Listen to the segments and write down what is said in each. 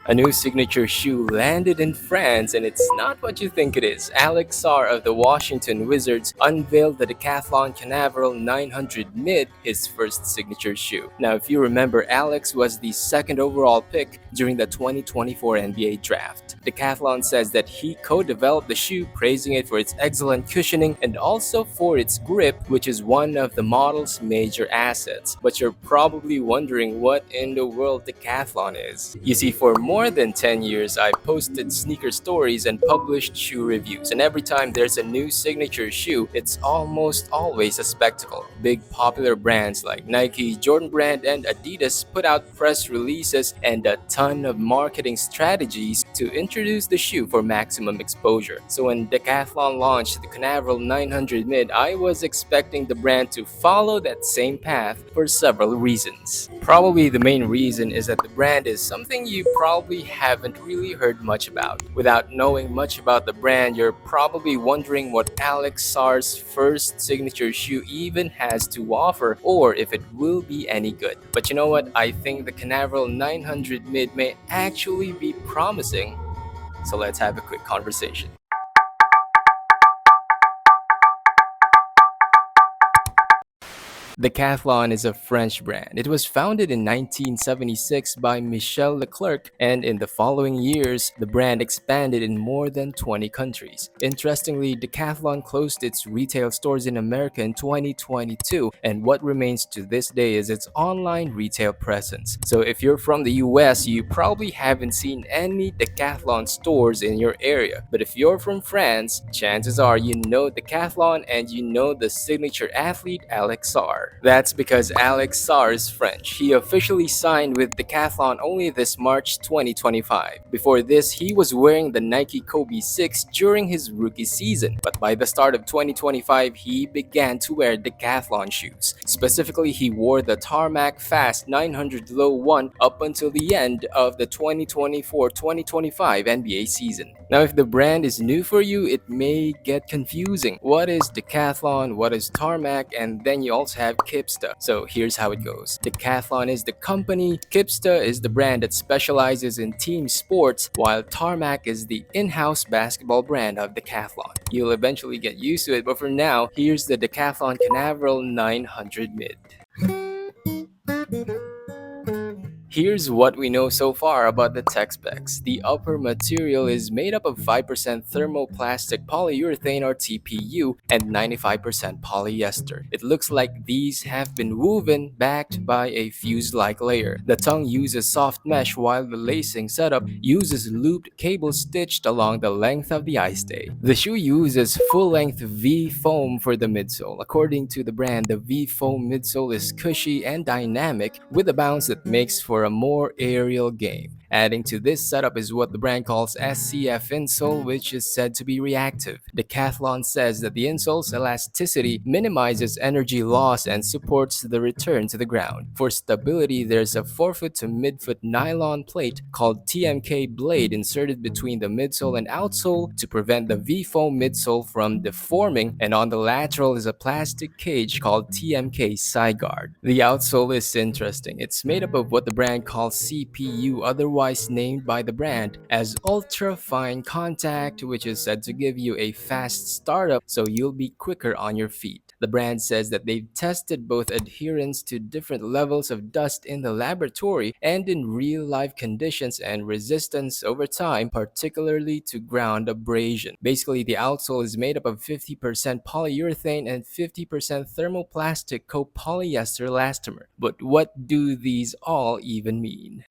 A new signature shoe landed in France, and it's not what you think it is. Alex Sarr of the Washington Wizards unveiled the Decathlon Canaveral 900 Mid, his first signature shoe. Now, if you remember, Alex was the second overall pick during the 2024 NBA draft. Decathlon says that he co-developed the shoe, praising it for its excellent cushioning and also for its grip, which is one of the model's major assets. But you're probably wondering what in the world Decathlon is. You see, for more than 10 years, I've posted sneaker stories and published shoe reviews, and every time there's a new signature shoe, it's almost always a spectacle. Big popular brands like Nike, Jordan Brand, and Adidas put out press releases and a ton of marketing strategies to introduce the shoe for maximum exposure. So when Decathlon launched the Canaveral 900 Mid, I was expecting the brand to follow that same path for several reasons. Probably the main reason is that the brand is something you probably haven't really heard much about. Without knowing much about the brand, you're probably wondering what Alex Sarr's first signature shoe even has to offer, or if it will be any good. But you know what? I think the Canaveral 900 Mid may actually be promising. So let's have a quick conversation. Decathlon is a French brand. It was founded in 1976 by Michel Leclerc, and in the following years, the brand expanded in more than 20 countries. Interestingly, Decathlon closed its retail stores in America in 2022, and what remains to this day is its online retail presence. So if you're from the US, you probably haven't seen any Decathlon stores in your area. But if you're from France, chances are you know Decathlon and you know the signature athlete Alex Sarr. That's because Alex Sarr is French. He officially signed with Decathlon only this March 2025. Before this, he was wearing the Nike Kobe 6 during his rookie season, but by the start of 2025, he began to wear Decathlon shoes. Specifically, he wore the Tarmac Fast 900 Low 1 up until the end of the 2024-2025 NBA season. Now, if the brand is new for you, it may get confusing. What is Decathlon? What is Tarmac? And then you also have Kipsta. So here's how it goes. Decathlon is the company, Kipsta is the brand that specializes in team sports, while Tarmac is the in-house basketball brand of Decathlon. You'll eventually get used to it, but for now, here's the Decathlon Canaveral 900 Mid. Here's what we know so far about the tech specs. The upper material is made up of 5% thermoplastic polyurethane or TPU and 95% polyester. It looks like these have been woven backed by a fuse-like layer. The tongue uses soft mesh while the lacing setup uses looped cable stitched along the length of the eye stay. The shoe uses full-length V foam for the midsole. According to the brand, the V foam midsole is cushy and dynamic with a bounce that makes for a more aerial game. Adding to this setup is what the brand calls SCF insole, which is said to be reactive. Decathlon says that the insole's elasticity minimizes energy loss and supports the return to the ground. For stability, there's a forefoot to midfoot nylon plate called TMK blade inserted between the midsole and outsole to prevent the V-foam midsole from deforming, and on the lateral is a plastic cage called TMK side guard. The outsole is interesting. It's made up of what the brand calls CPU, otherwise named by the brand as ultra fine contact, which is said to give you a fast startup so you'll be quicker on your feet. The brand says that they've tested both adherence to different levels of dust in the laboratory and in real life conditions and resistance over time, particularly to ground abrasion. Basically, the outsole is made up of 50% polyurethane and 50% thermoplastic copolyester elastomer. But what do these all even mean?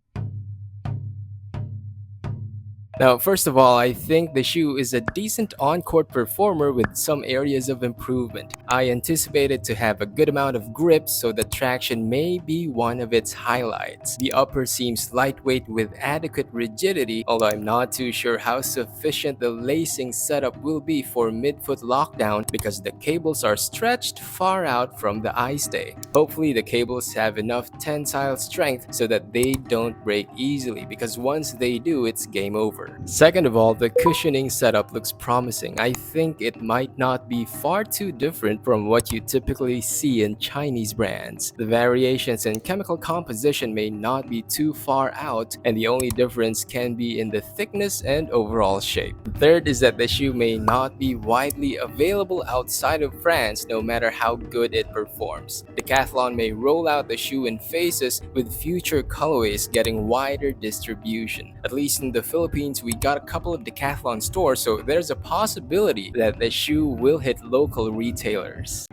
Now, first of all, I think the shoe is a decent on-court performer with some areas of improvement. I anticipate it to have a good amount of grip, so the traction may be one of its highlights. The upper seems lightweight with adequate rigidity, although I'm not too sure how sufficient the lacing setup will be for midfoot lockdown because the cables are stretched far out from the eye stay. Hopefully, the cables have enough tensile strength so that they don't break easily, because once they do, it's game over. over. Second of all, the cushioning setup looks promising. I think it might not be far too different from what you typically see in Chinese brands. The variations in chemical composition may not be too far out, and the only difference can be in the thickness and overall shape. Third is that the shoe may not be widely available outside of France no matter how good it performs. Decathlon may roll out the shoe in phases, with future colorways getting wider distribution. At least in the Philippines, we got a couple of Decathlon stores, so there's a possibility that the shoe will hit local retailers.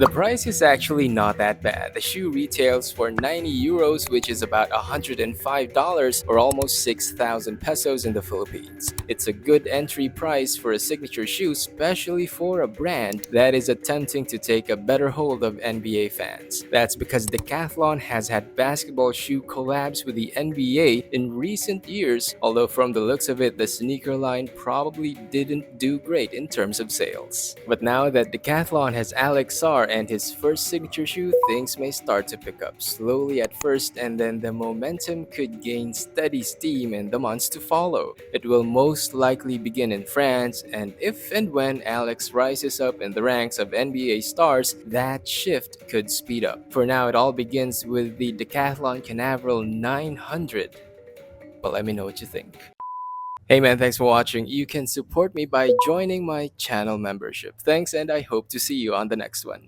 The price is actually not that bad. The shoe retails for 90 euros, which is about $105 or almost 6,000 pesos in the Philippines. It's a good entry price for a signature shoe, especially for a brand that is attempting to take a better hold of NBA fans. That's because Decathlon has had basketball shoe collabs with the NBA in recent years, although from the looks of it, the sneaker line probably didn't do great in terms of sales. But now that Decathlon has Alex Sarr and his first signature shoe, things may start to pick up slowly at first, and then the momentum could gain steady steam in the months to follow. It will most likely begin in France, and if and when Alex rises up in the ranks of NBA stars, that shift could speed up. For now, it all begins with the Decathlon Canaveral 900. But let me know what you think. Hey man, thanks for watching. You can support me by joining my channel membership. Thanks, and I hope to see you on the next one.